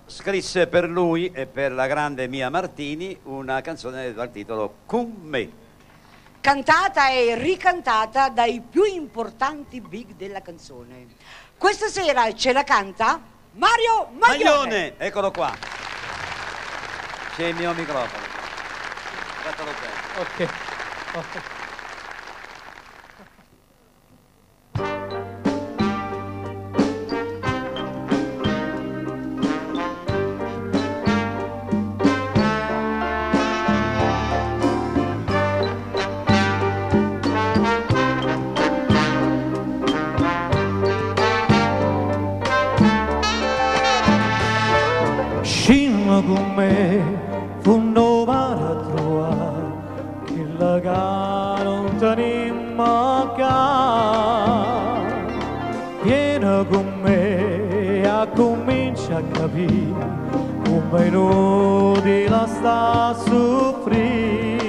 Scrisse per lui e per la grande Mia Martini una canzone dal titolo Con me, cantata e ricantata dai più importanti big della canzone. Questa sera ce la canta Mario Maglione. Eccolo qua, c'è il mio microfono. Guardalo bene. Ok. Scina con me, funno a trovare, che la che non tenimmo qua. Vieni con me a comincia a capire, come inutile sta a soffrire.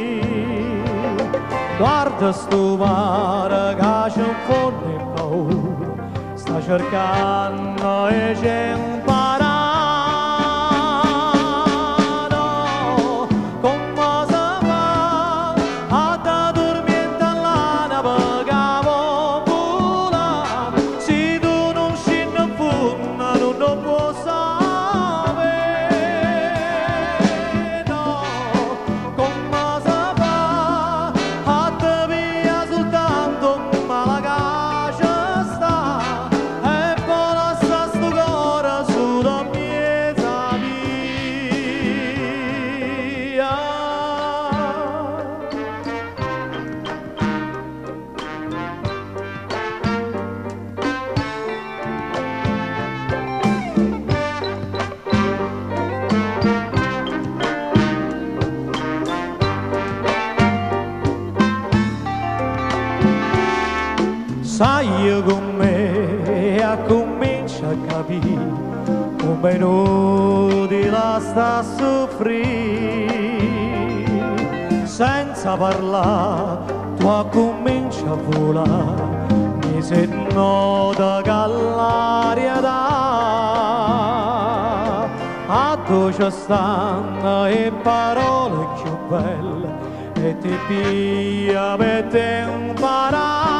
Guarda sto mare che c'è un fondo in paura, sta cercando e c'è un paradiso. Sai con me a comincia a capire come inutile sta a soffrire. Senza parlare tu comincia a volare, mi sei nota che l'aria dà. A dove stanno le parole più belle e ti pia per te un paradiso.